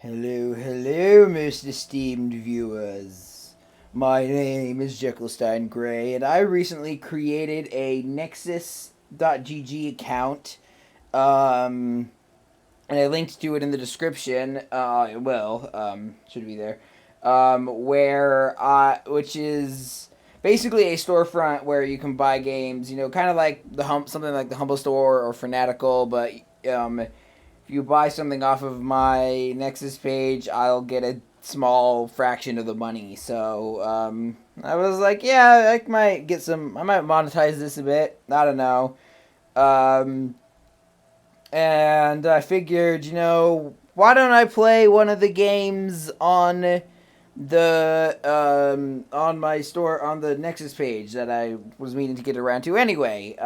Hello, hello, most esteemed viewers. My name is Jekyllstein Gray, and I recently created a Nexus.gg account. And I linked to it in the description. Should be there. Which is basically a storefront where you can buy games. You know, kind of like something like the Humble Store or Fanatical, but if you buy something off of my Nexus page, I'll get a small fraction of the money. So I was like, yeah, I might get some. I might monetize this a bit. I don't know. Um, and I figured, why don't I play one of the games on on my store on the Nexus page that I was meaning to get around to anyway.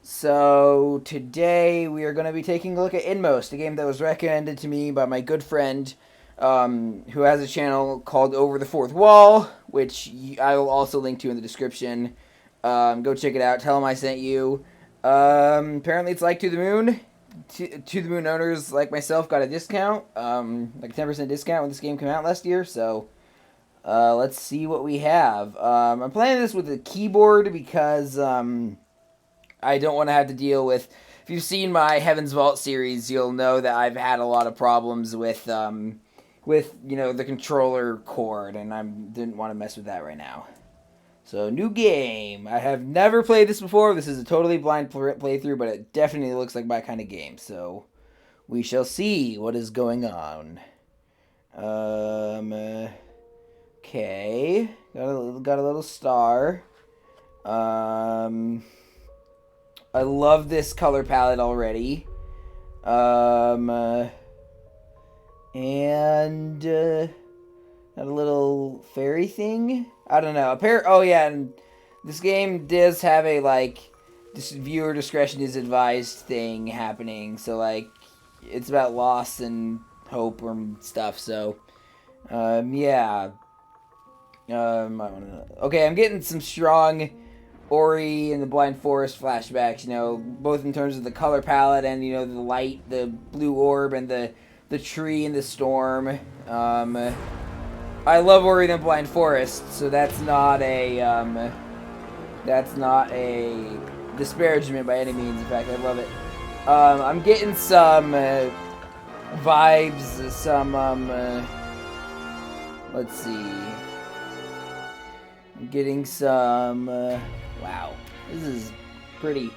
So today we are going to be taking a look at INMOST, a game that was recommended to me by my good friend, who has a channel called Over the Fourth Wall, which I will also link to in the description. Go check it out. Tell him I sent you. Apparently it's like To the Moon. To the Moon owners like myself got a discount, like a 10% discount when this game came out last year. So let's see what we have. I'm playing this with a keyboard because I don't want to have to deal with. If you've seen my Heaven's Vault series, you'll know that I've had a lot of problems with the controller cord, and I didn't want to mess with that right now. So, new game. I have never played this before. This is a totally blind playthrough, but it definitely looks like my kind of game. So, we shall see what is going on. Okay. Got a little star. I love this color palette already. And got a little fairy thing. I don't know. Oh yeah, and this game does have a this viewer discretion is advised thing happening. So it's about loss and hope and stuff. So yeah. Okay, I'm getting some strong Ori and the Blind Forest flashbacks, both in terms of the color palette and, the light, the blue orb, and the tree in the storm. I love Ori and the Blind Forest, so that's not a disparagement by any means. In fact, I love it. I'm getting some vibes, let's see. I'm getting some, wow, this is pretty.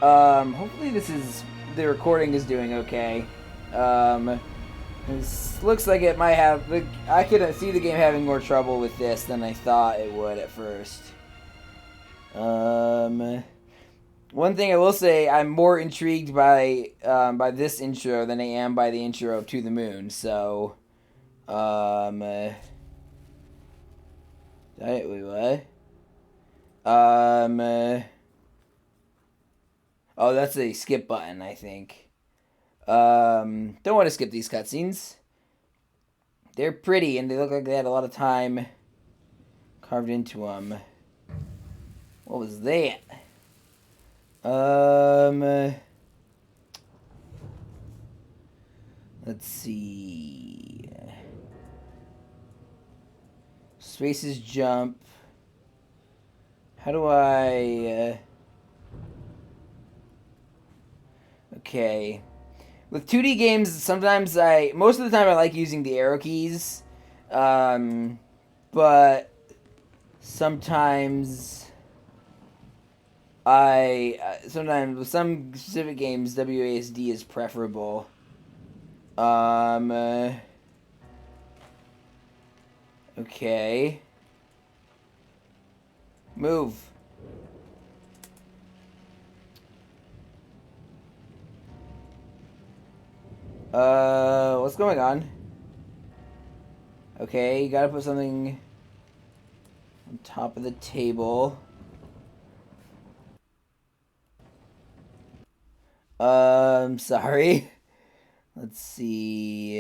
Hopefully the recording is doing okay. This looks like it might have, I could see the game having more trouble with this than I thought it would at first. One thing I will say, I'm more intrigued by this intro than I am by the intro of To the Moon, so, wait, what? Oh, that's a skip button, I think. Don't want to skip these cutscenes. They're pretty, and they look like they had a lot of time carved into them. What was that? Let's see. Spaces jump. How do I... Okay. With 2D games, most of the time I like using the arrow keys. But sometimes sometimes with some specific games, WASD is preferable. Okay. Move. What's going on? Okay, you gotta put something on top of the table. Sorry. Let's see.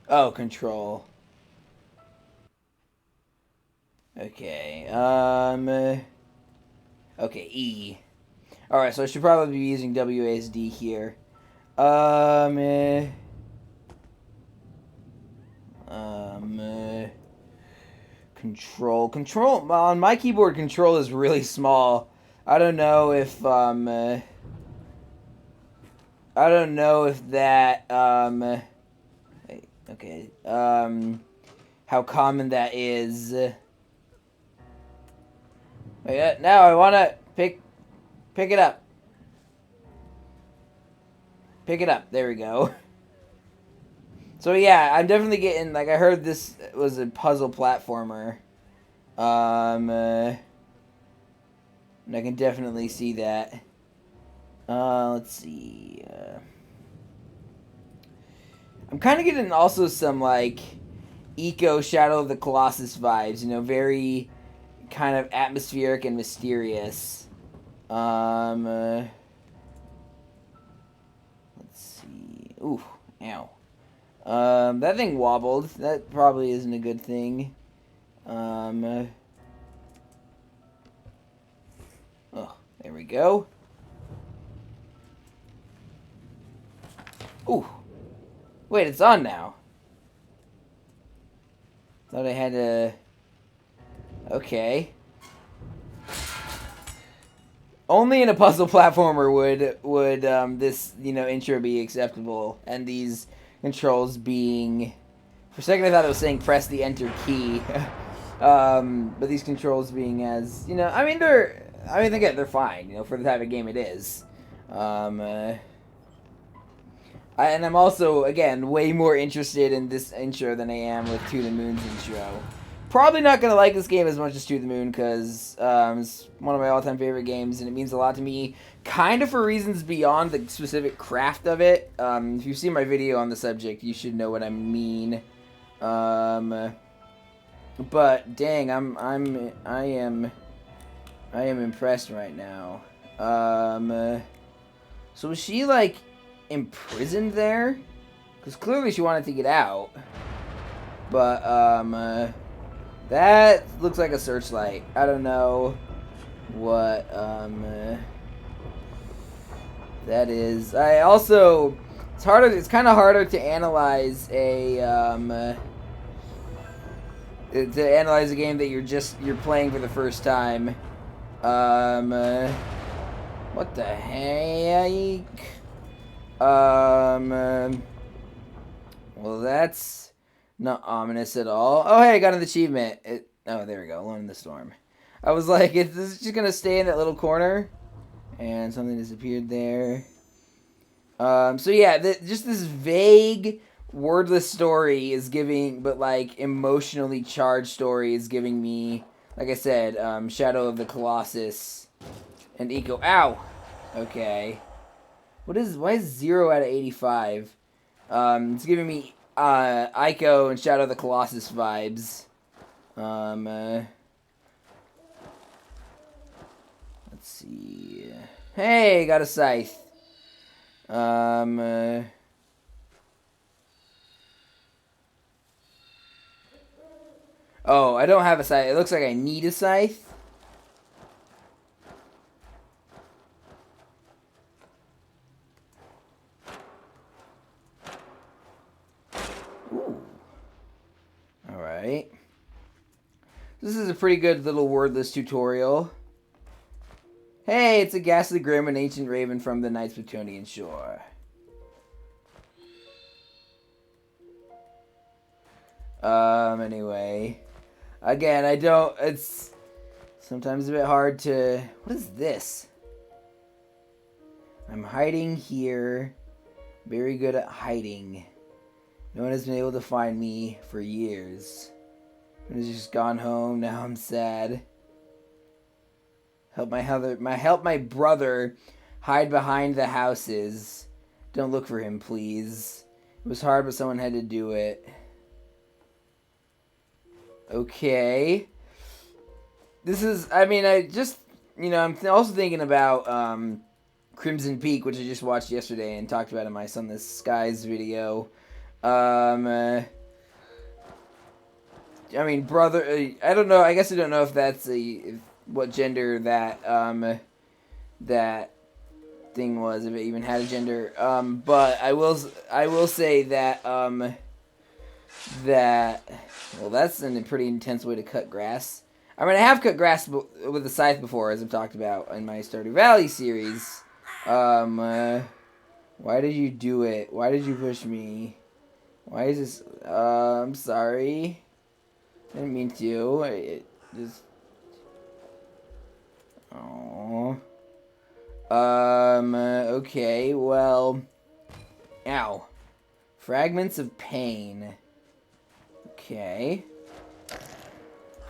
Oh, control. Okay. Okay, E. Alright, so I should probably be using WASD here. Control on my keyboard, control is really small. I don't know if that okay, how common that is. Wait, now I want to pick it up. Pick it up. There we go. So yeah, I'm definitely getting, like, I heard this was a puzzle platformer. And I can definitely see that. Let's see. I'm kind of getting also some, like, Eco Shadow of the Colossus vibes. You know, very kind of atmospheric and mysterious. Let's see. Ooh, ow. That thing wobbled. That probably isn't a good thing. Oh, there we go. Ooh. Wait, it's on now. Thought I had to... Okay. Only in a puzzle platformer would this, you know, intro be acceptable, and these controls being... For a second I thought it was saying press the enter key. But these controls being as, you know, I mean, again, they're fine, you know, for the type of game it is. And I'm also, again, way more interested in this intro than I am with To the Moon's intro. Probably not going to like this game as much as To the Moon, because it's one of my all-time favorite games, and it means a lot to me, kind of for reasons beyond the specific craft of it. If you've seen my video on the subject, you should know what I mean. But dang, I am impressed right now. So was she, like, imprisoned there? Because clearly she wanted to get out. But, that looks like a searchlight. I don't know what, that is. I also, it's kind of harder to analyze a game that you're playing for the first time. What the heck? Well, that's not ominous at all. Oh, hey, I got an achievement. Oh, there we go. Alone in the Storm. I was like, is this just gonna stay in that little corner? And something disappeared there. So yeah, just this vague, wordless story is giving, but like emotionally charged story is giving me, like I said, Shadow of the Colossus and Eco. Ow! Okay. Why is 0 out of 85? It's giving me Ico and Shadow of the Colossus vibes. Let's see. Hey, got a scythe. Oh, I don't have a scythe. It looks like I need a scythe. Ooh. Alright. This is a pretty good little wordless tutorial. Hey, it's a ghastly grim and ancient raven from the night's Plutonian shore. Anyway. Again, it's sometimes a bit hard to... What is this? I'm hiding here. Very good at hiding. No one has been able to find me for years. I was just gone home, now I'm sad. Help my brother hide behind the houses. Don't look for him, please. It was hard, but someone had to do it. Okay. This is, I mean, I'm also thinking about Crimson Peak, which I just watched yesterday and talked about in my Son the Skies video. I mean, brother, I don't know, I guess I don't know if that's what gender that thing was, if it even had a gender. But I will say that well, that's a pretty intense way to cut grass. I mean, I have cut grass with a scythe before, as I've talked about in my Stardew Valley series. Why did you do it? Why did you push me? Why is this? I'm sorry. I didn't mean to. It just. Oh. Okay, well. Ow. Fragments of pain. Okay.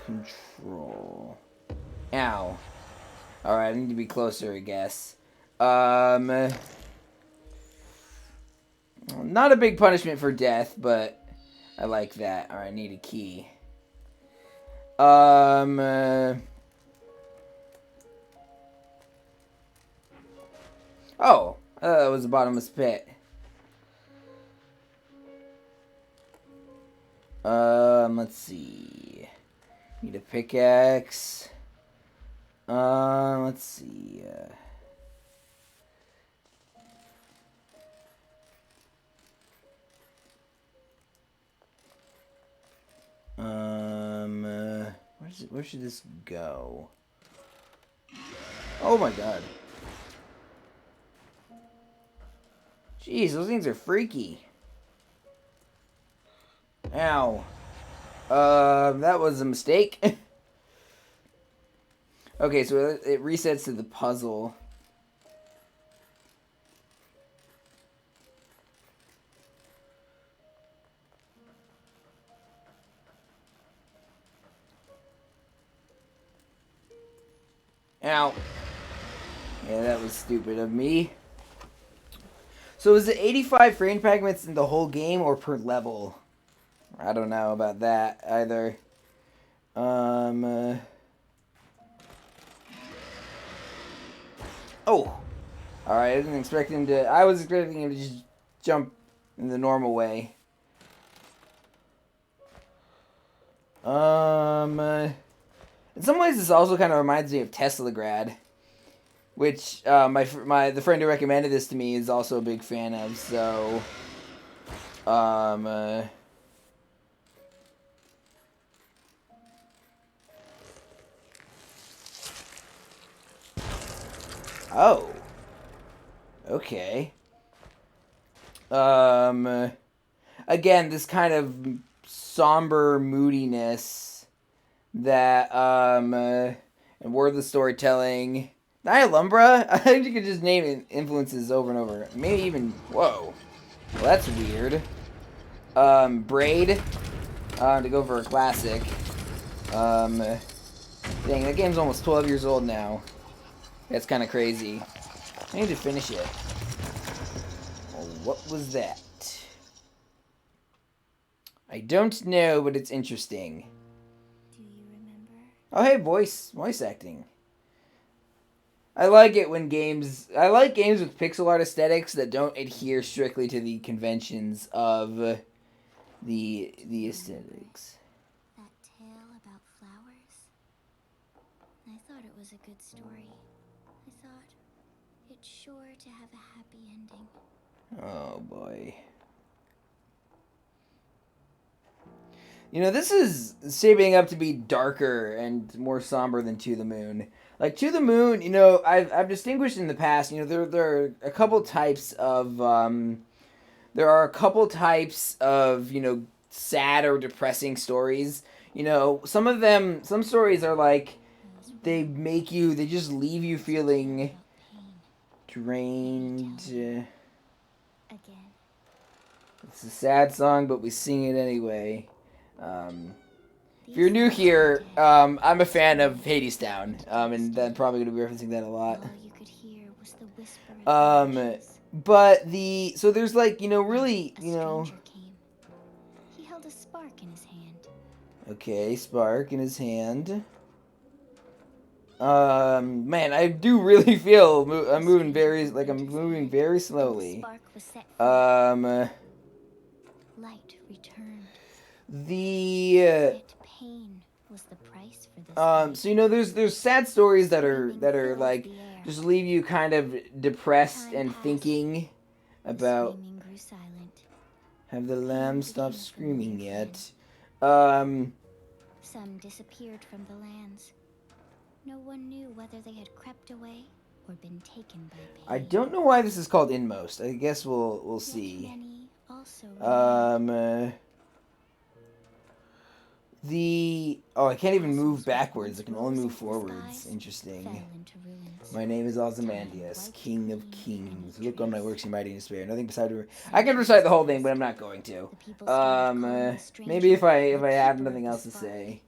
Control. Ow. Alright, I need to be closer, I guess. Not a big punishment for death, but I like that. Alright, I need a key. Oh, that was the bottomless pit. Let's see. Need a pickaxe. Let's see. Where should this go? Oh my god. Jeez, those things are freaky. Ow. That was a mistake. Okay, so it resets to the puzzle. Ow. Yeah, that was stupid of me. So is it 85 frame fragments in the whole game or per level? I don't know about that either. Oh. Alright, I didn't expect him to... I was expecting him to just jump in the normal way. In some ways, this also kind of reminds me of Teslagrad, which the friend who recommended this to me is also a big fan of. So, oh, okay. Again, this kind of somber moodiness that and wordless storytelling. Nihilumbra? I think you could just name influences over and over. Maybe even... Whoa. Well, that's weird. Braid. To go for a classic. Dang, that game's almost 12 years old now. That's kind of crazy. I need to finish it. Well, what was that? I don't know, but it's interesting. Do you remember? Oh, hey, voice acting. I like it when games... I like games with pixel art aesthetics that don't adhere strictly to the conventions of the aesthetics. That tale about flowers? I thought it was a good story. I thought it's sure to have a happy ending. Oh, boy. You know, this is shaping up to be darker and more somber than To the Moon. Like, To the Moon, you know, I've distinguished in the past, you know, there are a couple types of, you know, sad or depressing stories. You know, some stories are like, they just leave you feeling drained. Again. It's a sad song, but we sing it anyway. If you're new here, I'm a fan of Hadestown, and I'm probably going to be referencing that a lot. All you could hear was the whisper of But so there's like, you know, really, a you know... stranger came. He held a spark in his hand. Okay, spark in his hand. Man, I do really feel I'm moving very slowly. Spark was set free. Light returned. The Yet pain was the price for this. So you know, there's sad stories that are like just leave you kind of depressed and thinking about. Screaming grew silent. Have the lambs stopped screaming yet? Some disappeared from the lands. No one knew whether they had crept away or been taken by pain. I don't know why this is called INMOST. I guess we'll Yet see. many also remained. I can't even move backwards. I can only move Rose of the forwards. skies Interesting. fell into ruins. My name is Ozymandias, King of Kings. Look on my works in mighty despair. Nothing beside me. I can recite the whole thing, but I'm not going to. The people started calling the Maybe if I stranger the have keeper nothing of else the to spark. say. He kept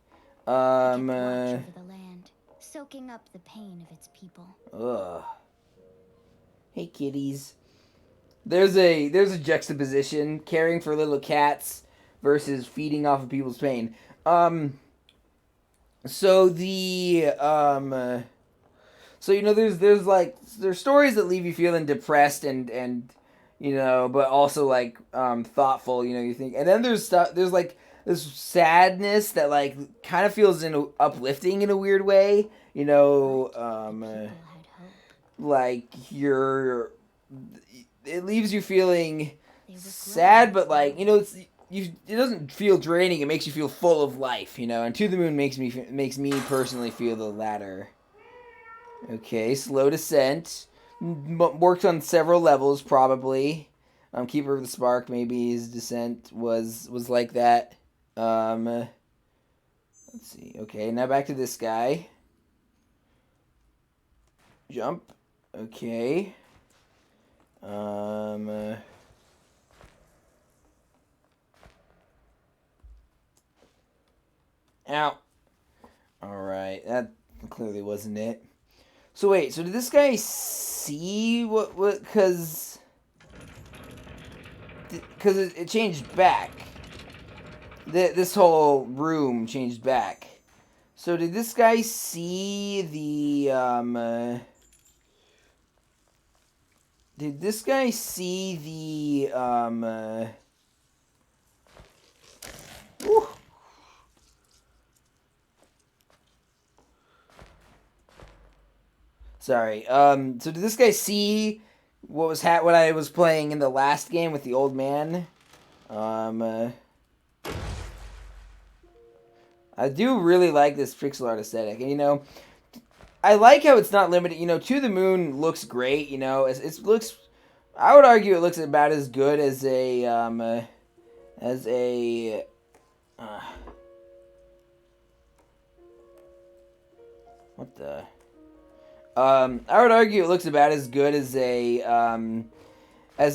watch over the land, soaking up the pain of its people. Ugh. Hey kitties. There's a juxtaposition: caring for little cats versus feeding off of people's pain. So you know, there's stories that leave you feeling depressed and you know, but also like thoughtful. You know, you think, and then there's like this sadness that like kind of feels uplifting in a weird way. You know, People had hope. like it leaves you feeling They were sad, glad. but like, you know, it doesn't feel draining. It makes you feel full of life, you know. And To the Moon makes me personally feel the latter. Okay, slow descent. Worked on several levels, probably. Keeper of the Spark, maybe his descent was like that. Let's see. Okay, now back to this guy. Jump. Okay. Ow. Alright, that clearly wasn't it. So wait, so did this guy see what because it changed back. This whole room changed back. So did this guy see did this guy see Whew. Sorry. So did this guy see what I was playing in the last game with the old man? I do really like this pixel art aesthetic, and you know, I like how it's not limited. You know, To the Moon looks great. You know, it looks. I would argue it looks about as good as a what the. I would argue it looks about as good as as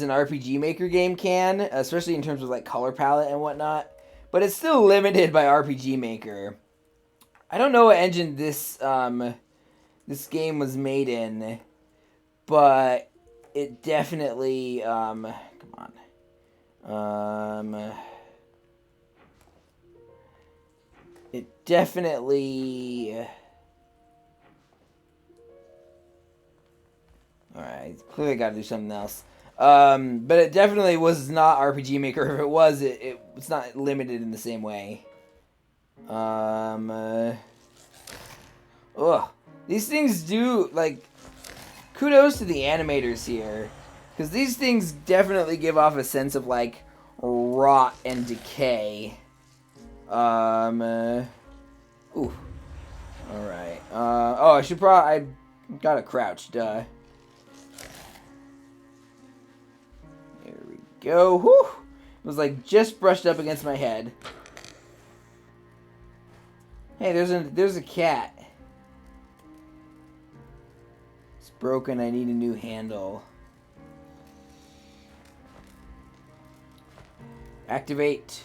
an RPG Maker game can, especially in terms of like color palette and whatnot. But it's still limited by RPG Maker. I don't know what engine this game was made in, but it definitely come on. It definitely. Alright, clearly got to do something else. But it definitely was not RPG Maker. If it was, it's not limited in the same way. These things do, like, kudos to the animators here. Because these things definitely give off a sense of, like, rot and decay. Ooh. Alright. I gotta crouch, duh. Go. Whew. It was like just brushed up against my head. Hey, there's a cat. It's broken. I need a new handle. Activate.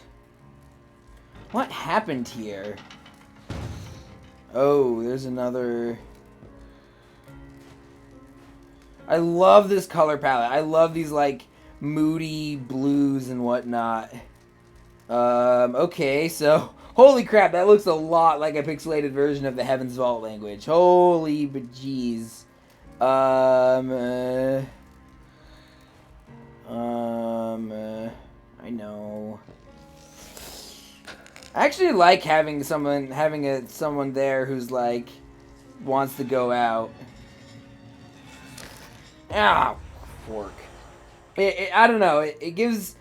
What happened here? Oh, there's another. I love this color palette. I love these like moody blues and whatnot. Okay, so holy crap, that looks a lot like a pixelated version of the Heaven's Vault language. Holy bejeez. I know. I actually like having someone there who's like wants to go out. Ah, fork. I don't know. It gives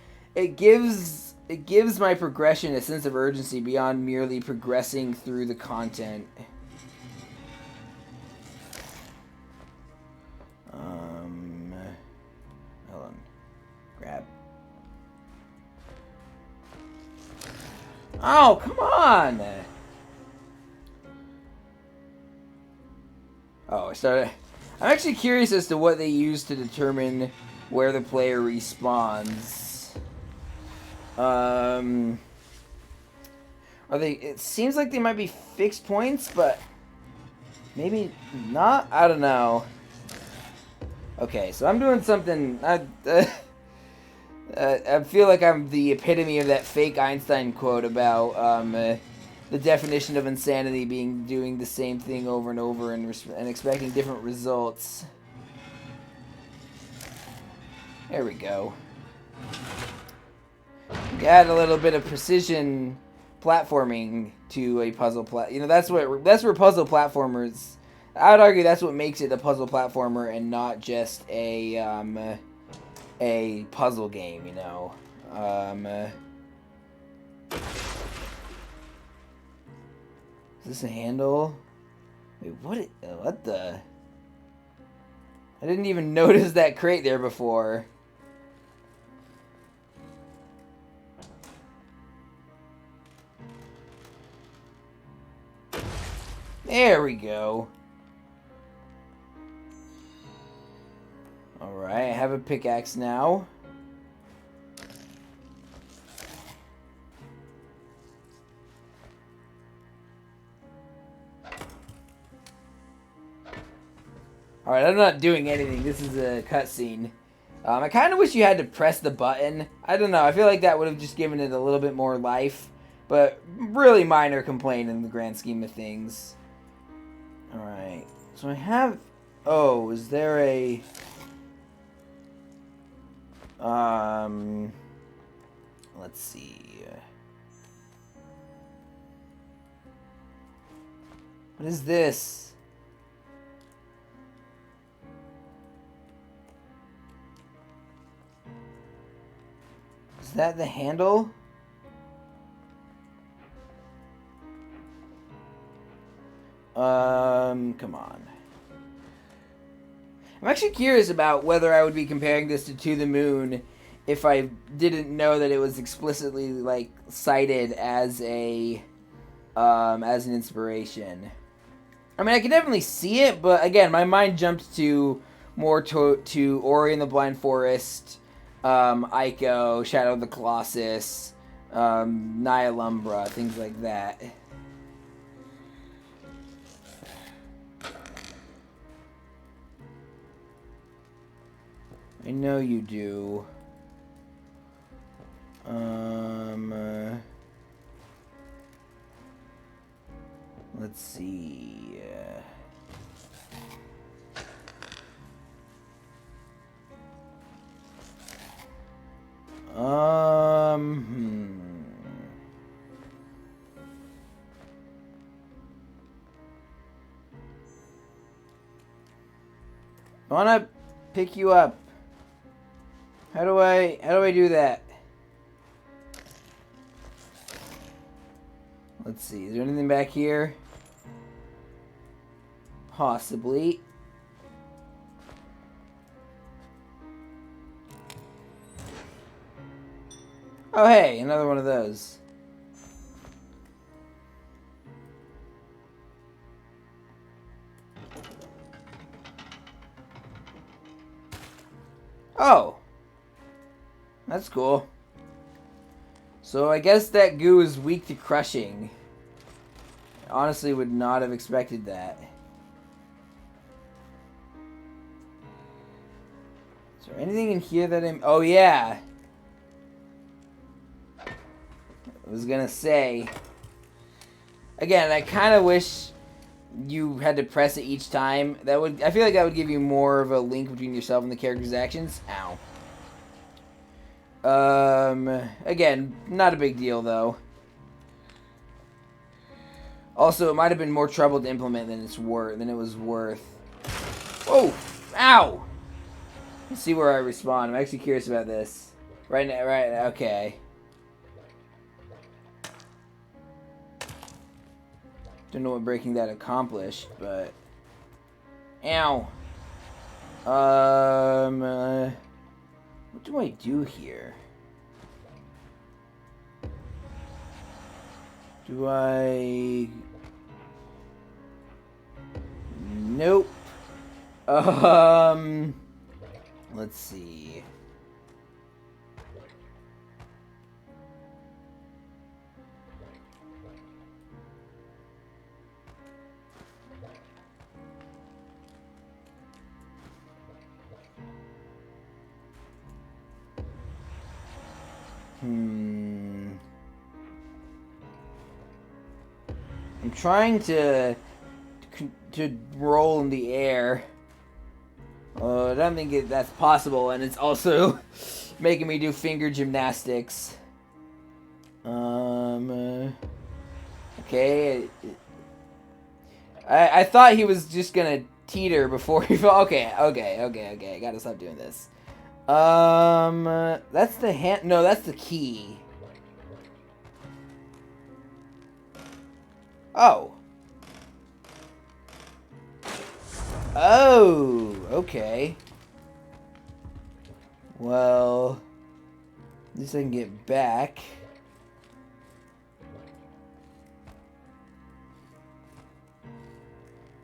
my progression a sense of urgency beyond merely progressing through the content. Hold on. Grab. Oh, come on! Oh, I started. I'm actually curious as to what they use to determine where the player respawns. Are they? It seems like they might be fixed points, but maybe not. I don't know. Okay, so I'm doing something. I feel like I'm the epitome of that fake Einstein quote about the definition of insanity being doing the same thing over and over and expecting different results. There we go. Add a little bit of precision platforming to a puzzle that's where puzzle platformers. I would argue that's what makes it a puzzle platformer and not just a puzzle game. Is this a handle? Wait, what the? I didn't even notice that crate there before. There we go. Alright, I have a pickaxe now. Alright, I'm not doing anything. This is a cutscene. I kind of wish you had to press the button. I don't know. I feel like that would have just given it a little bit more life. But really minor complaint in the grand scheme of things. Alright. So I have... Oh, is there a... Let's see. What is this? Is that the handle? Come on. I'm actually curious about whether I would be comparing this to the Moon if I didn't know that it was explicitly like cited as an inspiration. I mean, I can definitely see it, but again, my mind jumped to more to Ori and the Blind Forest, Ico, Shadow of the Colossus, Nihilumbra, things like that. I know you do. Let's see. I wanna pick you up. How do I do that? Let's see. Is there anything back here? Possibly. Oh, hey, another one of those. Oh. That's cool. So I guess that goo is weak to crushing. I honestly would not have expected that. Is there anything in here that I'm... Oh, yeah. I was gonna say... Again, I kind of wish you had to press it each time. I feel like that would give you more of a link between yourself and the character's actions. Ow. Again, not a big deal, though. Also, it might have been more trouble to implement than it was worth. Whoa! Ow! Let's see where I respawn. I'm actually curious about this. Right now, right? Okay. Don't know what breaking that accomplished, but ow. What do I do here? Do I? Nope. Let's see. I'm trying to roll in the air. I don't think that's possible, and it's also making me do finger gymnastics. Okay. I thought he was just gonna teeter before he fell. Okay. I gotta stop doing this. That's the hand. No, that's the key. Oh. Oh, okay. Well, at least I can get back.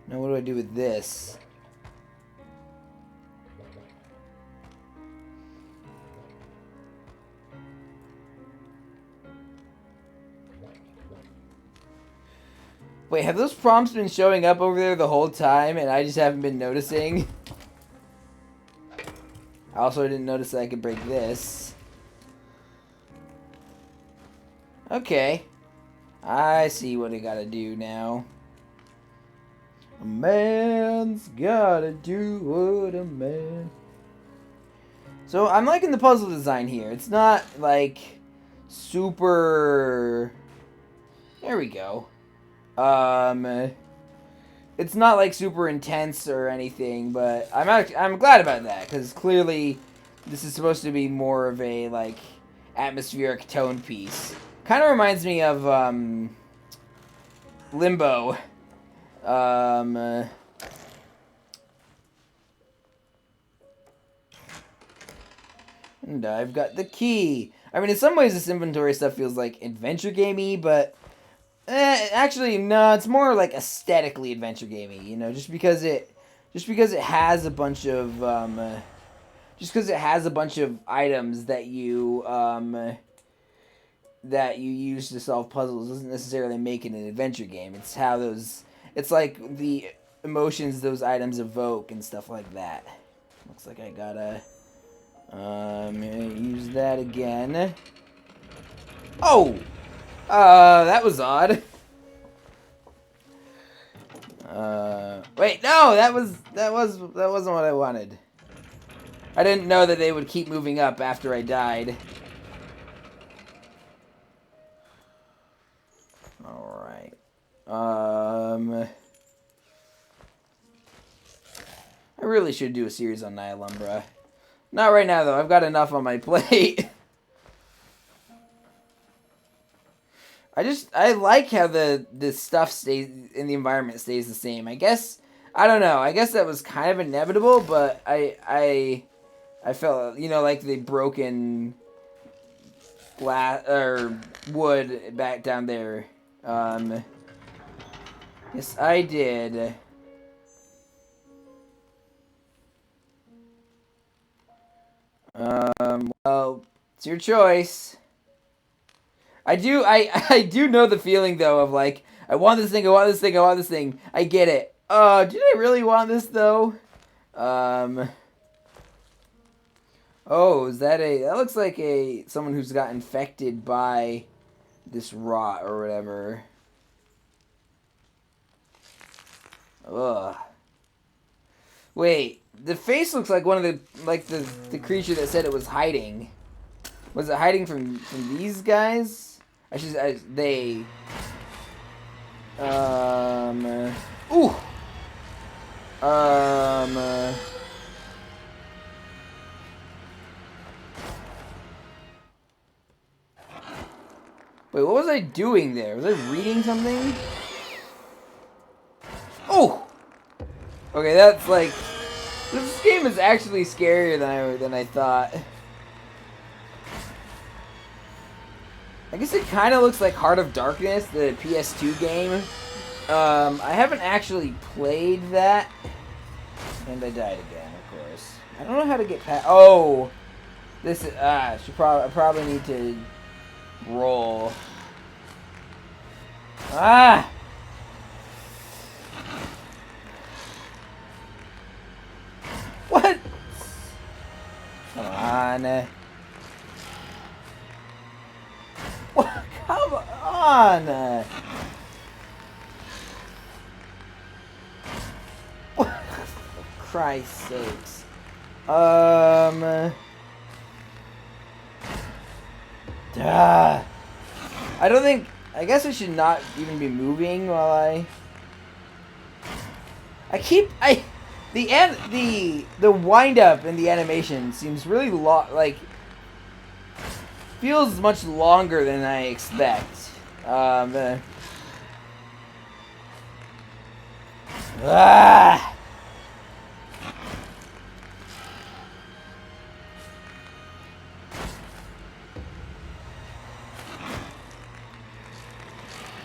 Now what do I do with this? Wait, have those prompts been showing up over there the whole time and I just haven't been noticing? I also didn't notice that I could break this. Okay. I see what I gotta do now. A man's gotta do what a man... So, I'm liking the puzzle design here. It's not, like, super... There we go. It's not like super intense or anything, but I'm glad about that because clearly this is supposed to be more of a like atmospheric tone piece. Kind of reminds me of Limbo. And I've got the key. I mean, in some ways, this inventory stuff feels like adventure gamey, but. Actually, no. It's more like aesthetically adventure gamey, you know, just because it has a bunch of items that you use to solve puzzles doesn't necessarily make it an adventure game. It's how it's like the emotions those items evoke and stuff like that. Looks like I gotta use that again. Oh. That was odd. Wait, no, that wasn't what I wanted. I didn't know that they would keep moving up after I died. Alright. I really should do a series on Nihilumbra. Not right now, though. I've got enough on my plate. I like how the stuff stays in the environment stays the same. I guess I don't know. I guess that was kind of inevitable, but I felt, you know, like the broken glass or wood back down there. Yes, I did. Well, it's your choice. I do know the feeling though of like I want this thing, I want this thing, I want this thing. I get it. Did I really want this though? Oh, is that that looks like someone who's got infected by this rot or whatever. Ugh. Wait, the face looks like one of the creature that said it was hiding. Was it hiding from these guys? They. Ooh. Wait, what was I doing there? Was I reading something? Oh! Okay, that's like... This game is actually scarier than I thought. I guess it kind of looks like Heart of Darkness, the PS2 game. I haven't actually played that. And I died again, of course. I don't know how to get past... Oh! This is... I probably need to roll. Ah! What? Come on. What? Come on! What? For Christ's sakes. I don't think... I guess I should not even be moving while the wind up in the animation seems really like feels much longer than I expect.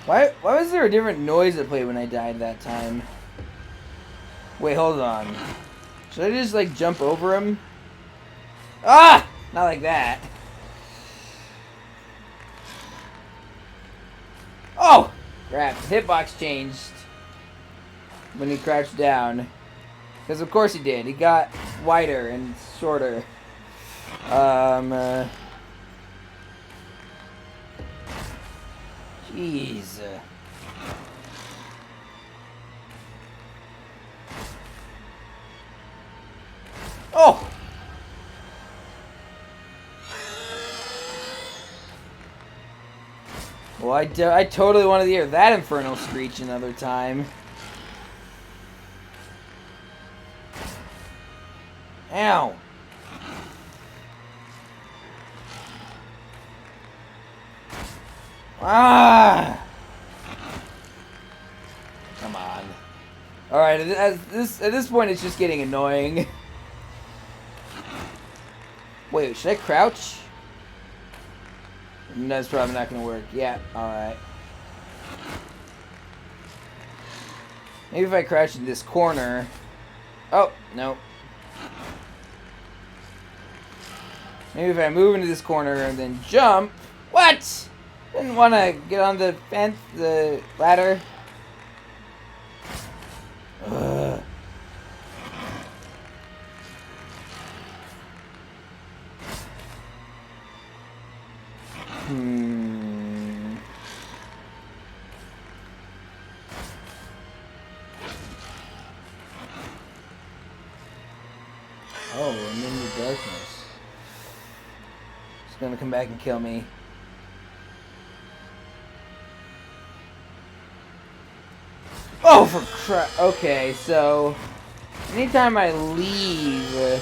Why was there a different noise that played when I died that time? Wait, hold on. Should I just, like, jump over him? Ah! Not like that. Oh! Crap. The hitbox changed when he crouched down. Because of course he did. He got wider and shorter. Jeez. Oh! Well, I totally wanted to hear that infernal screech another time. Ow! Ah! Come on. Alright, at this point it's just getting annoying. Wait, should I crouch? That's probably not gonna work. Yeah, alright. Maybe if I crouch in this corner. Oh, no. Maybe if I move into this corner and then jump. What? Didn't want to get on the fence, the ladder. Ugh. Oh, I'm in the darkness. It's gonna come back and kill me. Oh, for crap. Okay, so anytime I leave the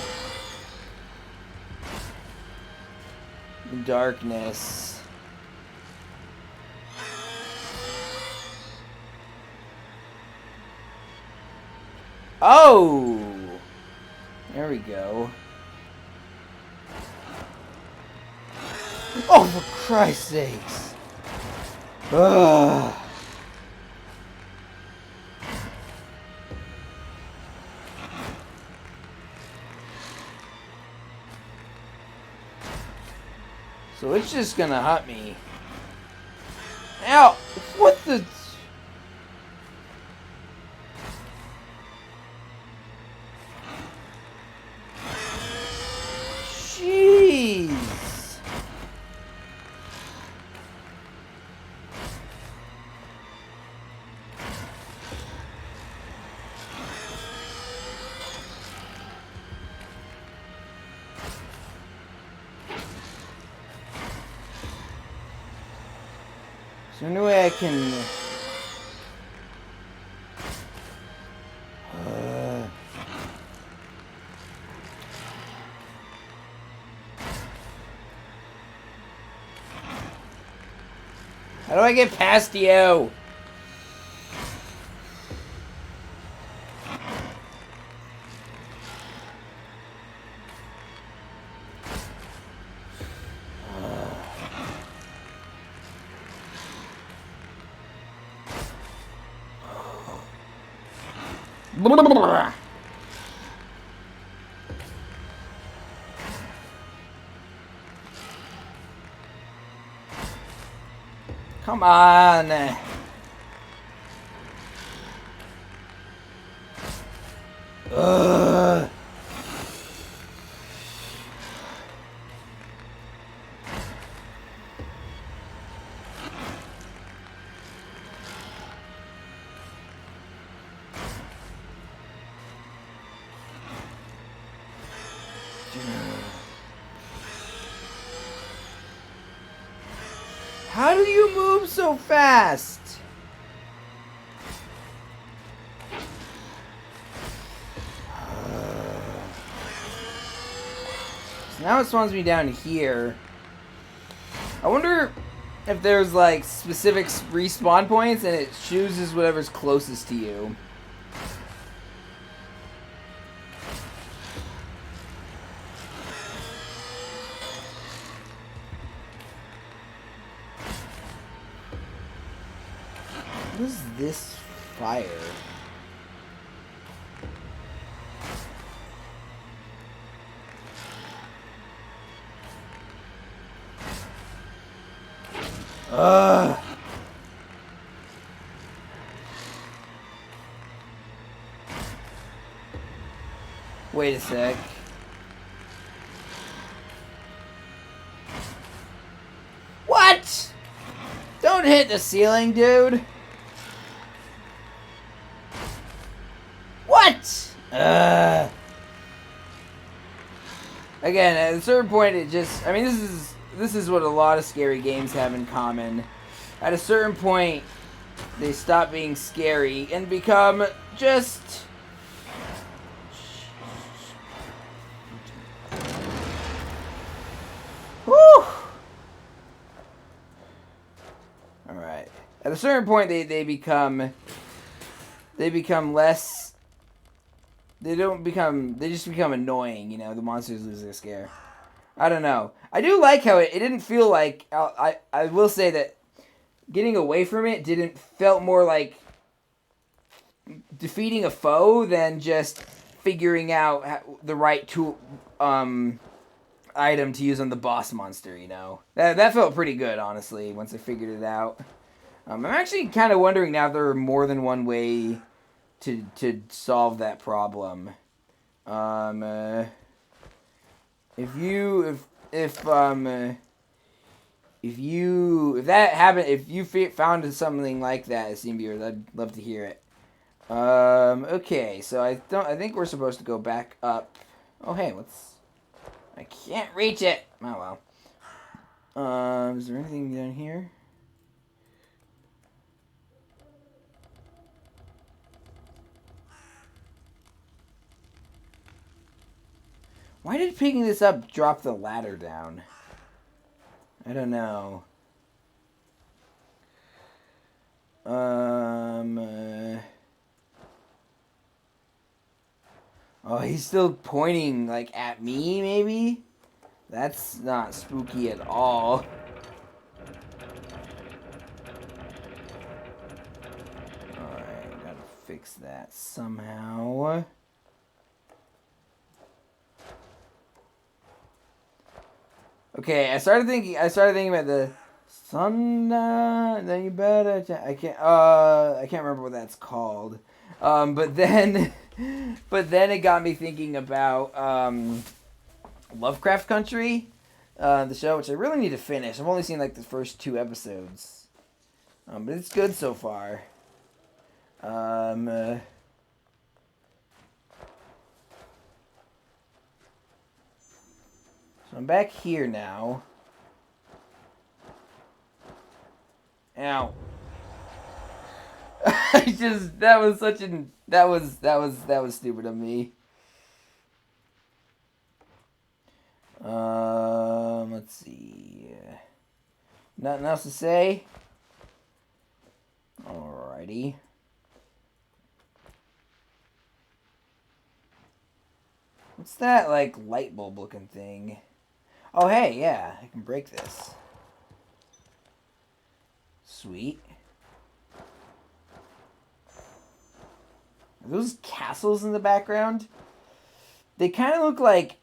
darkness, oh, there we go. Oh, for Christ's sakes. Ugh. So it's just gonna hunt me. Ow! What the... Jeez! Is there any way I can... How do I get past you? Come on. Ugh. How do you move so fast? So now it spawns me down here. I wonder if there's like specific respawn points and it chooses whatever's closest to you. What is this fire? Ugh. Wait a sec. What? Don't hit the ceiling, dude. What? Again, at a certain point, it just... I mean, this is what a lot of scary games have in common. At a certain point, they stop being scary and become just... Whew! Alright. At a certain point, they become less... They just become annoying, you know, the monsters lose their scare. I don't know. I do like how it didn't feel like, I will say that getting away from it felt more like defeating a foe than just figuring out the right tool, item to use on the boss monster, you know. That felt pretty good, honestly, once I figured it out. I'm actually kind of wondering now if there are more than one way to solve that problem. If you found something like that, Steamviewers, I'd love to hear it. Okay, so I think we're supposed to go back up. Oh hey, I can't reach it. Oh well. Is there anything down here? Why did picking this up drop the ladder down? I don't know. Oh, he's still pointing, like, at me, maybe? That's not spooky at all. Alright, gotta fix that somehow. Okay, I started thinking about the sun. Then you better. I can't remember what that's called. But then it got me thinking about Lovecraft Country, the show, which I really need to finish. I've only seen like the first 2 episodes, but it's good so far. So I'm back here now. Ow. That was stupid of me. Let's see. Nothing else to say? Alrighty. What's that, like, light bulb looking thing? Oh, hey, yeah, I can break this. Sweet. Are those castles in the background? They kind of look like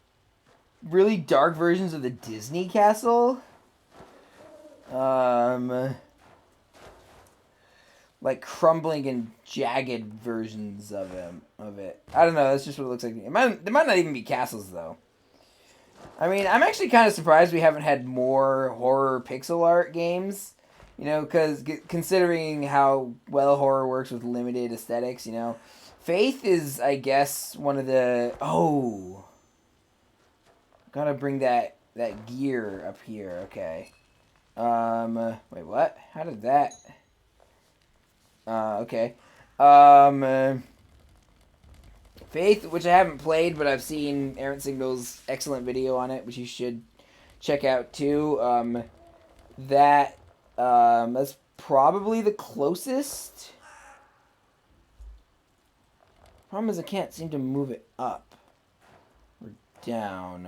really dark versions of the Disney castle. Like Crumbling and Jagged versions of it. I don't know, that's just what it looks like. They might not even be castles, though. I mean, I'm actually kind of surprised we haven't had more horror pixel art games. You know, because considering how well horror works with limited aesthetics, you know. Faith is, I guess, one of the... Oh! Gotta bring that gear up here, okay. Wait, what? How did that... okay. Faith, which I haven't played, but I've seen Errant Signal's excellent video on it, which you should check out too. That's probably the closest. Problem is I can't seem to move it up or down.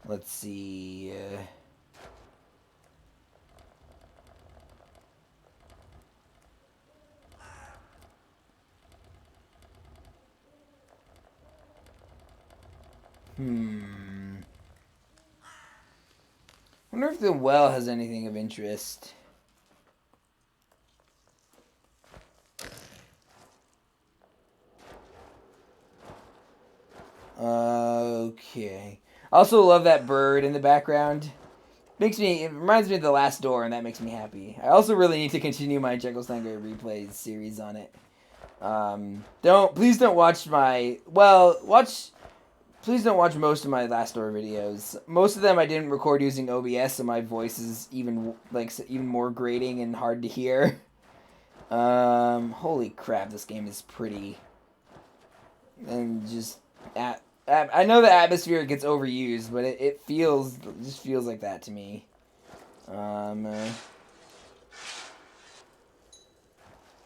Let's see. Wonder if the well has anything of interest. Okay. I also love that bird in the background. It reminds me of The Last Door, and that makes me happy. I also really need to continue my Jekyllstein Gray replays series on it. Please don't watch please don't watch most of my Last Door videos. Most of them I didn't record using OBS, so my voice is even more grating and hard to hear. Holy crap, this game is pretty. And just I know the atmosphere gets overused, but it just feels like that to me. I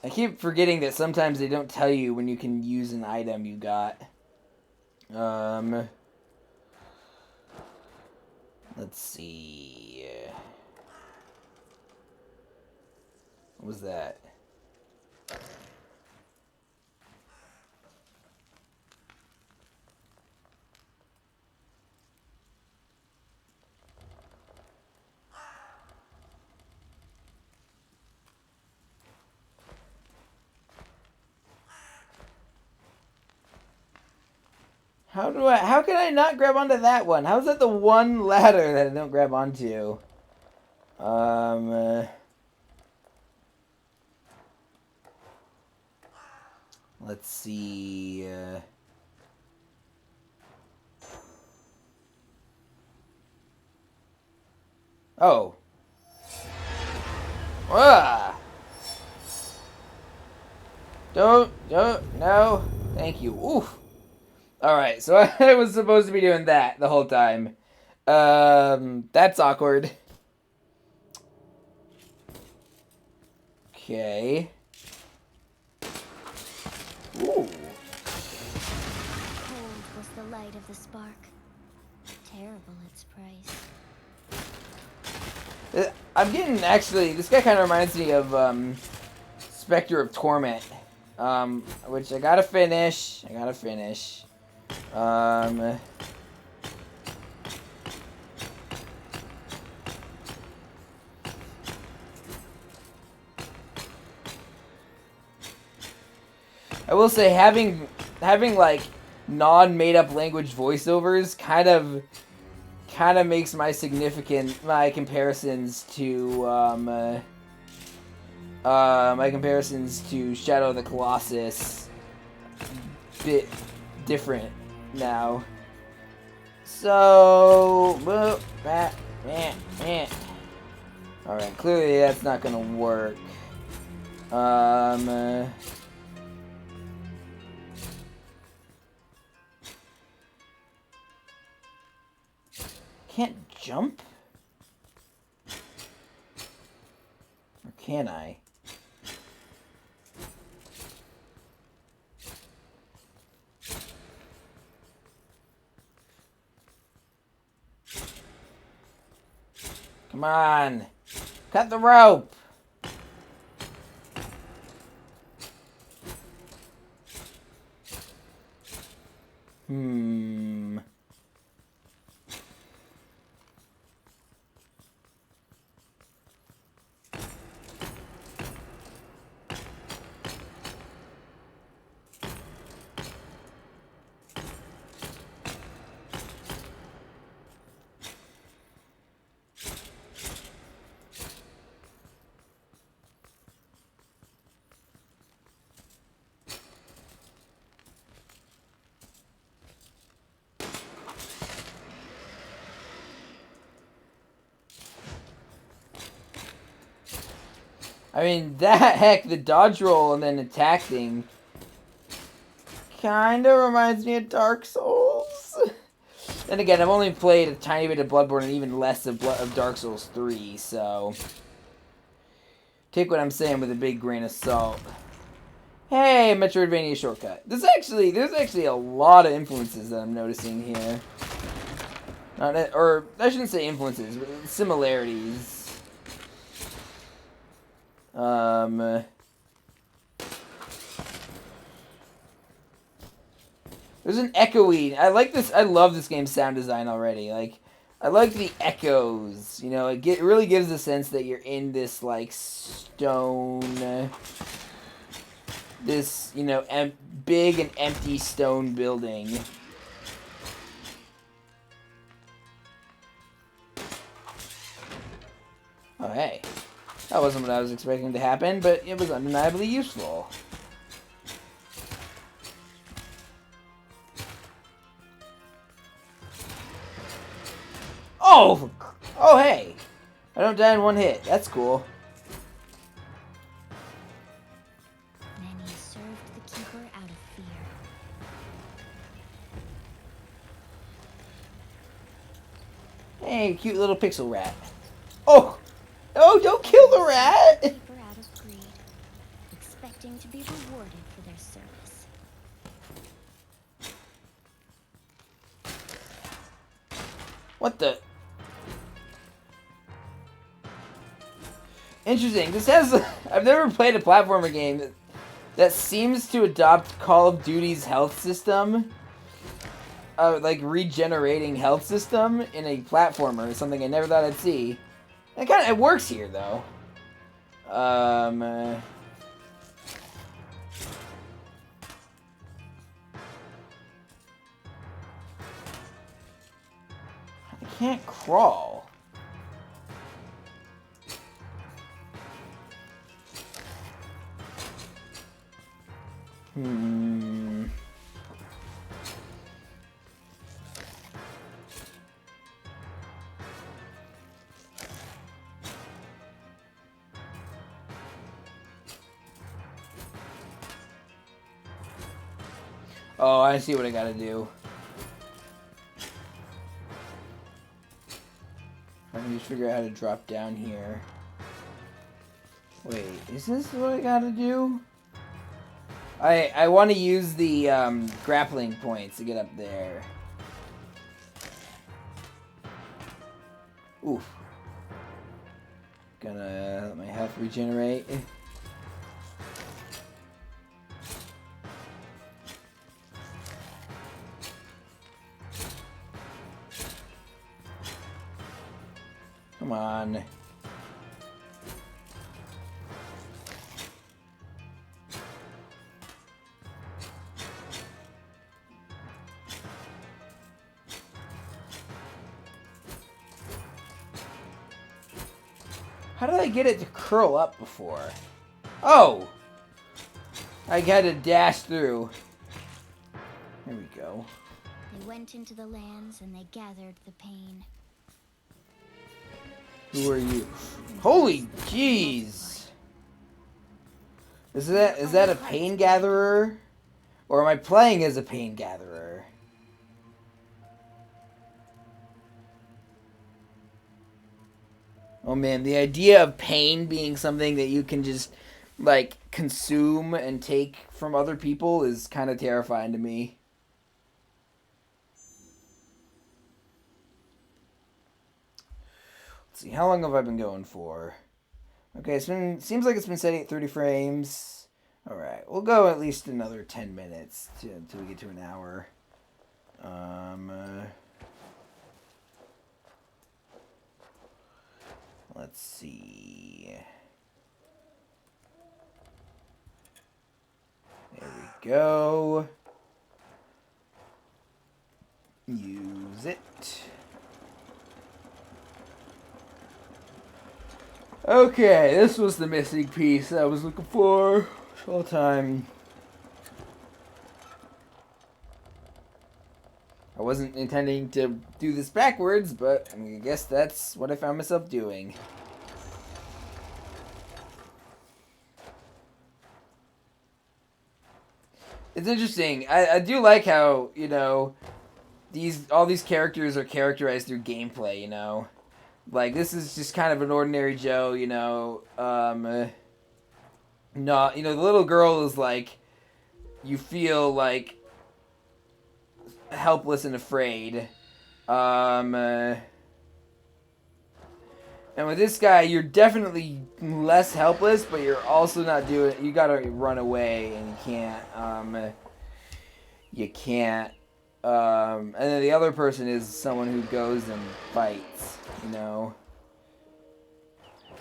keep forgetting that sometimes they don't tell you when you can use an item you got. Let's see. What was that? How can I not grab onto that one? How's that the one ladder that I don't grab onto? Let's see. Oh. Ah. No. Thank you. Oof. Alright, so I was supposed to be doing that the whole time. That's awkward. Okay. Ooh. Cold was the light of the spark. Terrible its price. I'm getting, actually, this guy kind of reminds me of, Spectre of Torment. Which I gotta finish. I will say having like non-made-up language voiceovers kind of makes my comparisons to Shadow of the Colossus bit different now. So, alright, clearly that's not gonna work. Can't jump? Or can I? Come on. Cut the rope. I mean, the dodge roll and then attack thing kind of reminds me of Dark Souls. Then again, I've only played a tiny bit of Bloodborne and even less of Dark Souls 3, so take what I'm saying with a big grain of salt. Hey, Metroidvania shortcut. There's actually a lot of influences that I'm noticing here. Or I shouldn't say influences, but similarities. There's an echoey. I like this. I love this game's sound design already. Like, I like the echoes. You know, it really gives the sense that you're in this like stone, this big and empty stone building. Oh hey, that wasn't what I was expecting to happen, but it was undeniably useful. Oh, hey! I don't die in one hit. That's cool. Many served the keeper out of fear. Hey, cute little pixel rat. Oh! Oh, don't kill the rat! Keeper out of greed, expecting to be rewarded for their service. What the? Interesting. This has... I've never played a platformer game that seems to adopt Call of Duty's health system. Like, regenerating health system in a platformer. Something I never thought I'd see. It works here, though. I can't crawl. Oh, I see what I gotta do. Let me just figure out how to drop down here. Wait, is this what I gotta do? I want to use the grappling points to get up there. Oof. Gonna let my health regenerate. Come on. How did I get it to curl up before? Oh! I had to dash through. There we go. They went into the lands and they gathered the pain. Who are you? Holy jeez! Is that a pain gatherer? Or am I playing as a pain gatherer? Oh man, the idea of pain being something that you can just like consume and take from other people is kind of terrifying to me. Let's see, how long have I been going for? Okay, seems like it's been setting at 30 frames. All right, we'll go at least another 10 minutes until we get to an hour. Let's see. There we go. Use it. Okay, this was the missing piece I was looking for this whole time. I wasn't intending to do this backwards, but I guess that's what I found myself doing. It's interesting. I do like how, you know, all these characters are characterized through gameplay, you know. Like, this is just kind of an ordinary Joe, you know. Not, you know, the little girl is like, you feel like helpless and afraid. And with this guy, you're definitely less helpless, but you're also not doing. You gotta run away, and you can't. And then the other person is someone who goes and fights, you know.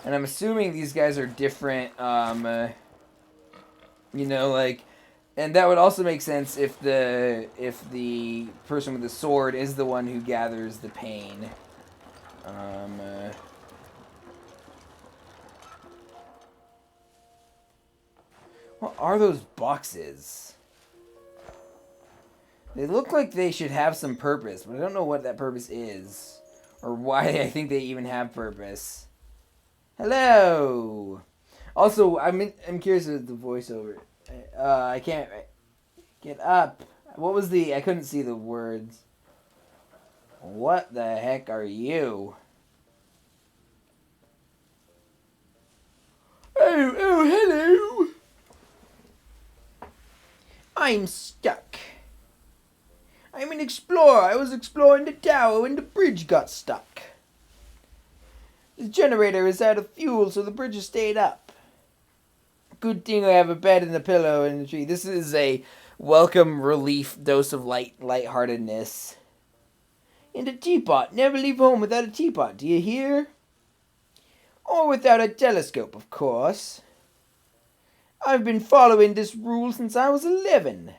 And I'm assuming these guys are different. You know, like, and that would also make sense if the person with the sword is the one who gathers the pain. What are those boxes? They look like they should have some purpose, but I don't know what that purpose is. Or why I think they even have purpose. Hello! Also, I'm curious with the voiceover. I can't... Get up! What was the... I couldn't see the words. What the heck are you? Oh, hello! I'm stuck. I'm an explorer. I was exploring the tower when the bridge got stuck. The generator is out of fuel, so the bridge has stayed up. Good thing I have a bed and a pillow in the tree. This is a welcome relief dose of lightheartedness. And a teapot. Never leave home without a teapot, do you hear? Or without a telescope, of course. I've been following this rule since I was 11.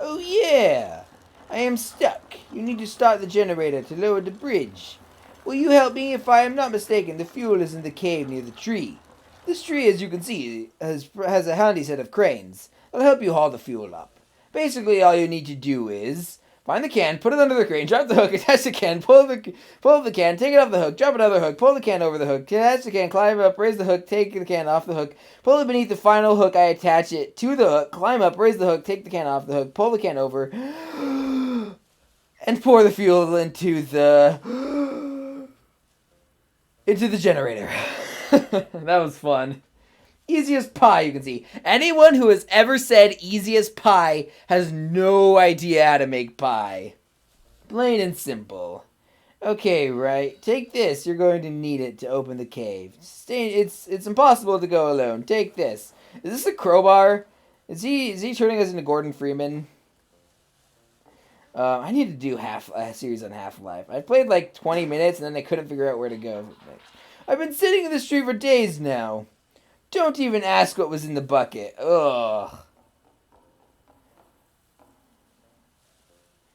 Oh yeah! I am stuck. You need to start the generator to lower the bridge. Will you help me? If I am not mistaken, the fuel is in the cave near the tree. This tree, as you can see, has a handy set of cranes. They'll help you haul the fuel up. Basically, all you need to do is find the can, put it under the crane, drop the hook, attach the can, pull up the can, take it off the hook, drop another hook, pull the can over the hook, attach the can, climb up, raise the hook, take the can off the hook, pull it beneath the final hook, I attach it to the hook, climb up, raise the hook, take the can off the hook, pull the can over, and pour the fuel into the generator. That was fun. Easy as pie, you can see. Anyone who has ever said easy as pie has no idea how to make pie. Plain and simple. Okay, right. Take this. You're going to need it to open the cave. It's impossible to go alone. Take this. Is this a crowbar? Is he turning us into Gordon Freeman? I need to do a series on Half-Life. I played like 20 minutes and then I couldn't figure out where to go next. I've been sitting in the street for days now. Don't even ask what was in the bucket. Ugh.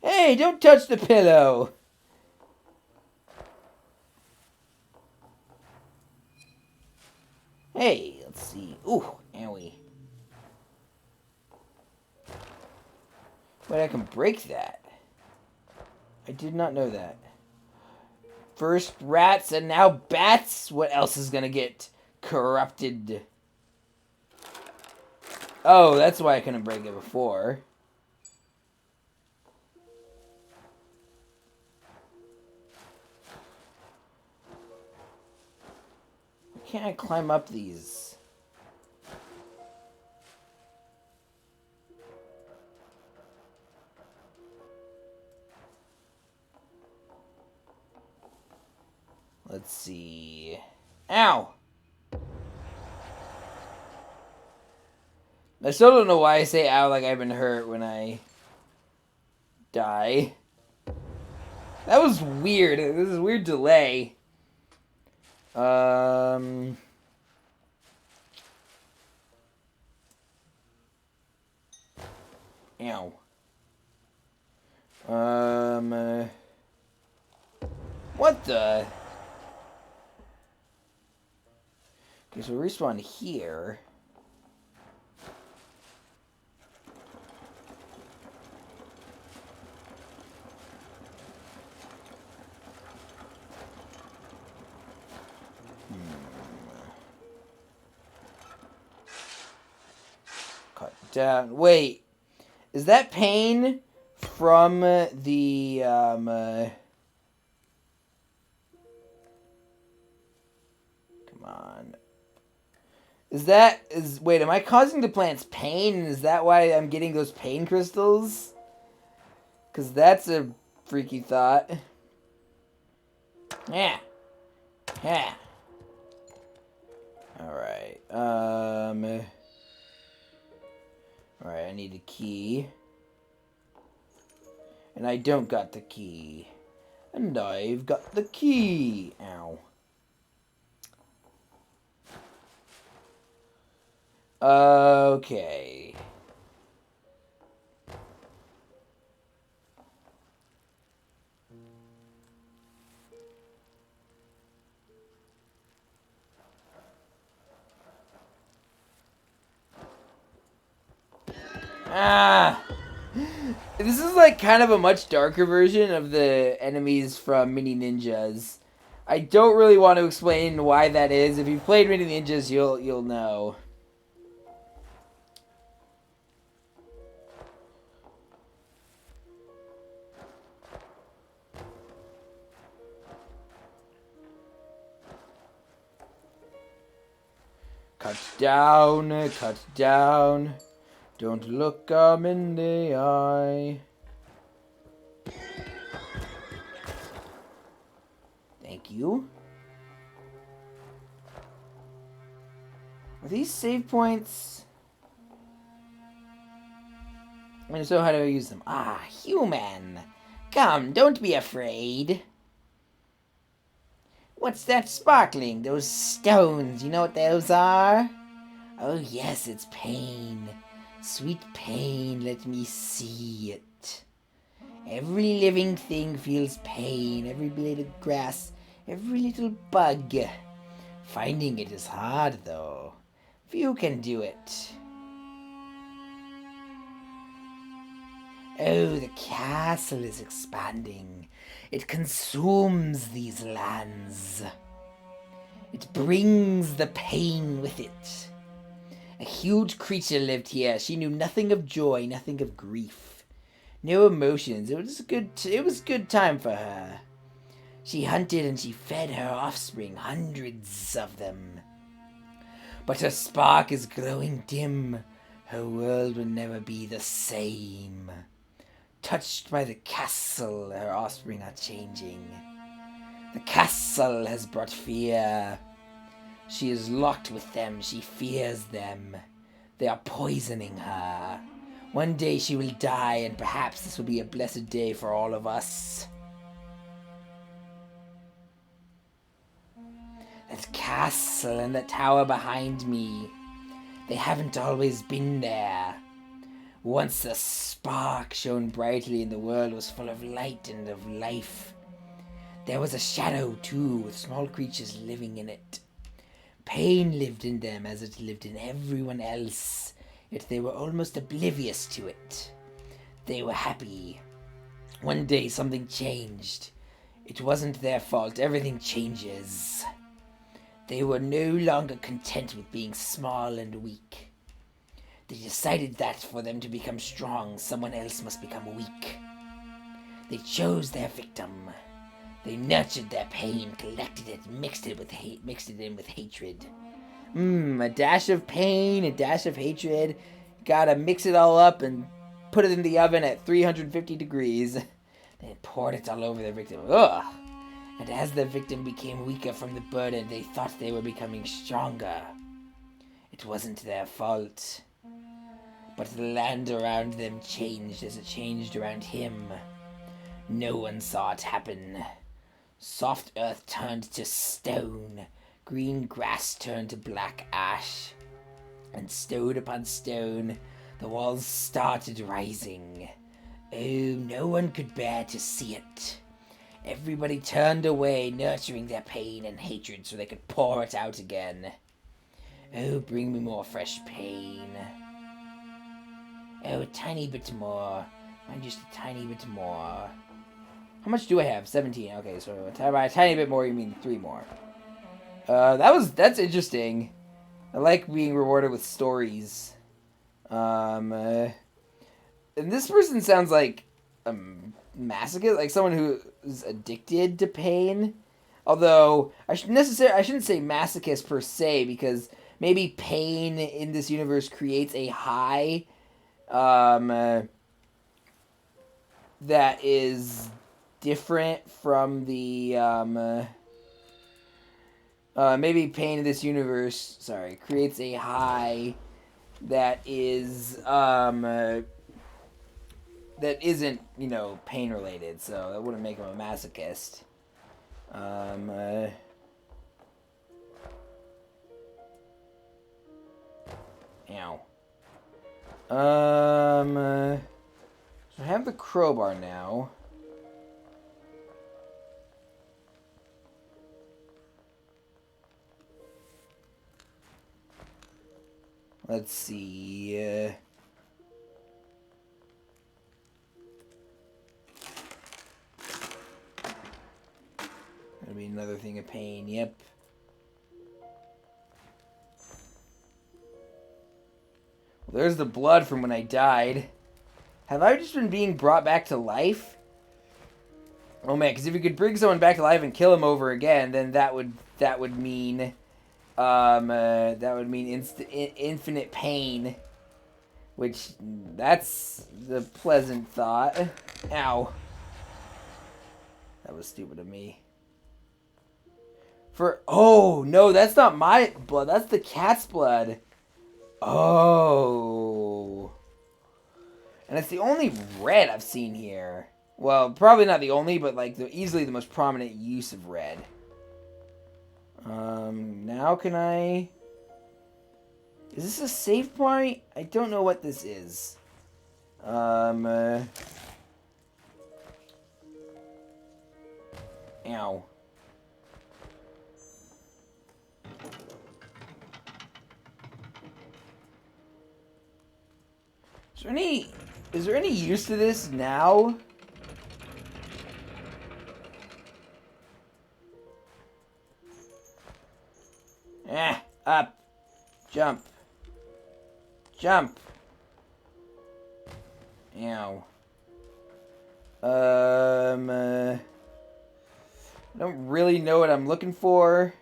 Hey, don't touch the pillow. Hey, let's see. Ooh, owie. But I can break that. I did not know that. First rats and now bats? What else is gonna get corrupted? Oh, that's why I couldn't break it before. Why can't I climb up these? Let's see. Ow! I still don't know why I say ow like I've been hurt when I die. That was weird. This is a weird delay. Ow. What the? Okay, so we respawn here. Cut down. Wait. Is that pain from the, Come on. Wait, am I causing the plants pain? Is that why I'm getting those pain crystals? Because that's a freaky thought. Yeah. Yeah. Alright. Alright, I need a key. And I don't got the key. And I've got the key. Ow. Okay. Ah! This is like kind of a much darker version of the enemies from Mini Ninjas. I don't really want to explain why that is. If you've played Mini Ninjas, you'll know. Cut down, cut down. Don't look 'em in the eye. Thank you. Are these save points? And so how do I use them? Ah, human. Come, don't be afraid. What's that sparkling? Those stones, you know what those are? Oh yes, it's pain. Sweet pain, let me see it. Every living thing feels pain, every blade of grass, every little bug. Finding it is hard, though. Few can do it. Oh, the castle is expanding. It consumes these lands. It brings the pain with it. A huge creature lived here. She knew nothing of joy, nothing of grief. No emotions. It was good time for her. She hunted and she fed her offspring, hundreds of them. But her spark is growing dim. Her world will never be the same. Touched by the castle, her offspring are changing. The castle has brought fear. She is locked with them. She fears them. They are poisoning her. One day she will die, and perhaps this will be a blessed day for all of us. That castle and that tower behind me, they haven't always been there. Once a spark shone brightly and the world was full of light and of life. There was a shadow, too, with small creatures living in it. Pain lived in them as it lived in everyone else, yet they were almost oblivious to it. They were happy. One day something changed. It wasn't their fault. Everything changes. They were no longer content with being small and weak. They decided that for them to become strong, someone else must become weak. They chose their victim. They nurtured their pain, collected it, mixed it in with hatred. A dash of pain, a dash of hatred. Gotta mix it all up and put it in the oven at 350 degrees. Then poured it all over their victim. Ugh! And as the victim became weaker from the burden, they thought they were becoming stronger. It wasn't their fault. But the land around them changed as it changed around him. No one saw it happen. Soft earth turned to stone. Green grass turned to black ash. And stone upon stone, the walls started rising. Oh, no one could bear to see it. Everybody turned away, nurturing their pain and hatred so they could pour it out again. Oh, bring me more fresh pain. Oh, a tiny bit more. Mine just a tiny bit more. How much do I have? 17. Okay, so by a tiny bit more, you mean 3 more. That's interesting. I like being rewarded with stories. And this person sounds like a masochist, like someone who is addicted to pain. Although I shouldn't say masochist per se, because maybe pain in this universe creates a high that is different from the maybe pain in this universe creates a high that is that isn't, pain related, so that wouldn't make him a masochist. Ow. So I have the crowbar now. Let's see. That'll be another thing of pain. Yep. Well, there's the blood from when I died. Have I just been being brought back to life? Oh man, because if you could bring someone back to life and kill him over again, then that would mean infinite pain, which that's the pleasant thought. Ow. That was stupid of me. Oh no, that's not my blood. That's the cat's blood. Oh. And it's the only red I've seen here. Well, probably not the only, but easily the most prominent use of red. Now can I... Is this a save point? I don't know what this is. Ow. Is there any use to this now? Up. Jump. Jump. Ow. I don't really know what I'm looking for.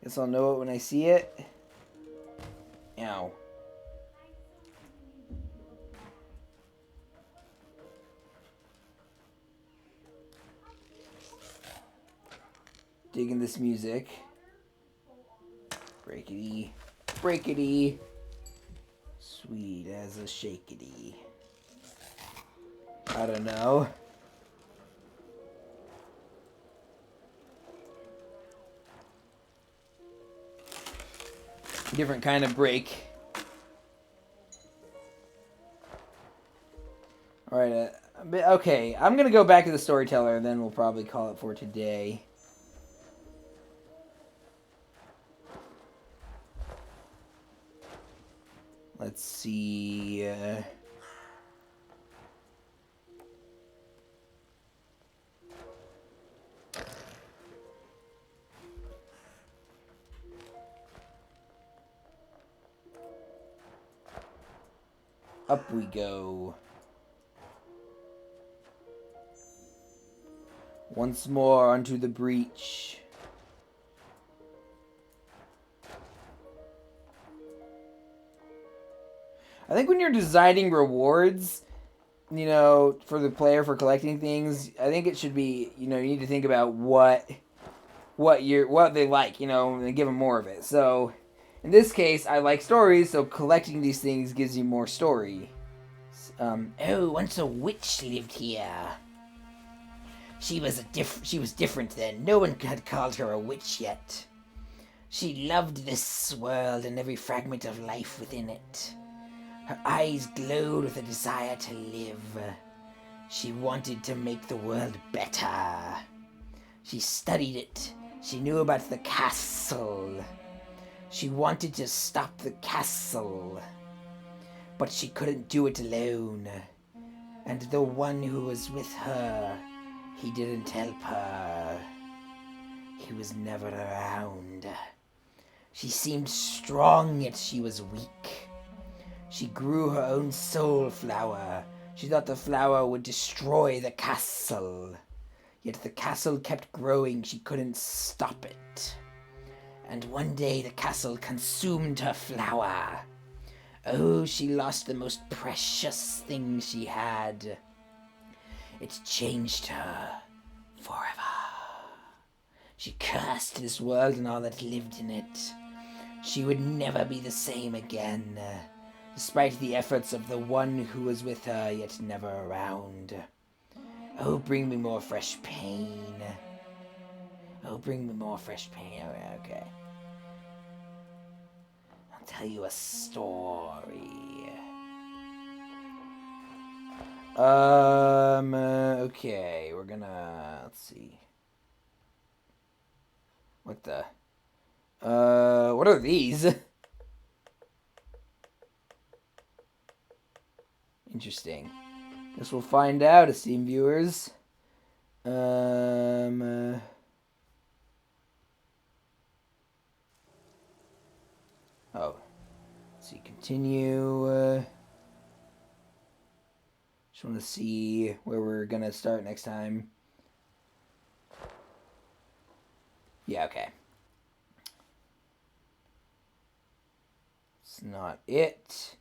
Guess I'll know it when I see it. Ow. Digging this music. Breakity. Breakity. Sweet as a shakity. I don't know. Different kind of break. Alright, okay. I'm gonna go back to the storyteller, and then we'll probably call it for today. Let's see. Up we go. Once more onto the breach. I think when you're designing rewards, you know, for the player for collecting things, I think it should be, you know, you need to think about what they like, you know, and give them more of it. So, in this case, I like stories, so collecting these things gives you more story. Oh, once a witch lived here. She was different then. No one had called her a witch yet. She loved this world and every fragment of life within it. Her eyes glowed with a desire to live. She wanted to make the world better. She studied it. She knew about the castle. She wanted to stop the castle. But she couldn't do it alone. And the one who was with her, he didn't help her. He was never around. She seemed strong, yet she was weak. She grew her own soul flower. She thought the flower would destroy the castle. Yet the castle kept growing. She couldn't stop it. And one day the castle consumed her flower. Oh, she lost the most precious thing she had. It changed her forever. She cursed this world and all that lived in it. She would never be the same again, despite the efforts of the one who was with her yet never around. Oh, bring me more fresh pain. Oh, bring me more fresh pain. Okay. I'll tell you a story. Okay, we're gonna, let's see. What the? What are these? Interesting. Guess we'll find out, esteemed viewers. Oh, let's see, continue. Just want to see where we're gonna start next time. Yeah, okay. It's not it.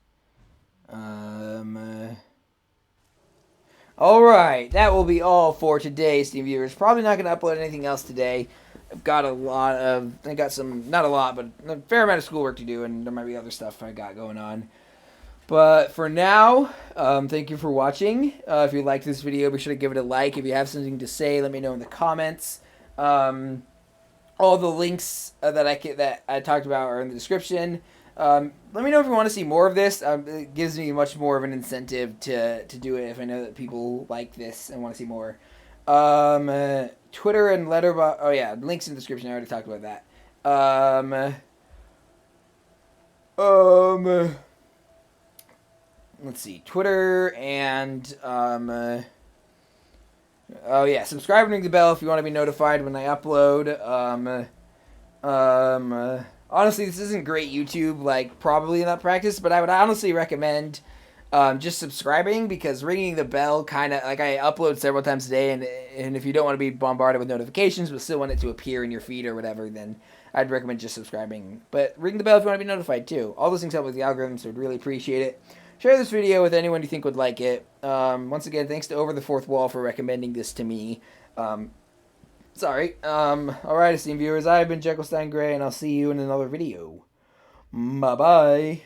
Alright, that will be all for today, esteemed viewers. Probably not going to upload anything else today. I've got some, not a lot, but a fair amount of schoolwork to do, and there might be other stuff I got going on. But for now, thank you for watching. If you liked this video, be sure to give it a like. If you have something to say, let me know in the comments. All the links that I talked about are in the description. Let me know if you want to see more of this. It gives me much more of an incentive to do it if I know that people like this and want to see more. Twitter and Letterboxd. Oh yeah, links in the description. I already talked about that. Let's see, Twitter and oh yeah, subscribe and ring the bell if you want to be notified when I upload. Honestly, this isn't great YouTube, like, probably in that practice, but I would honestly recommend just subscribing, because ringing the bell kind of, like, I upload several times a day, and if you don't want to be bombarded with notifications, but still want it to appear in your feed or whatever, then I'd recommend just subscribing. But ring the bell if you want to be notified, too. All those things help with the algorithm, so I'd really appreciate it. Share this video with anyone you think would like it. Once again, thanks to Over the Fourth Wall for recommending this to me. Sorry. Alright, esteemed viewers, I've been Jekyllstein Gray, and I'll see you in another video. Bye-bye.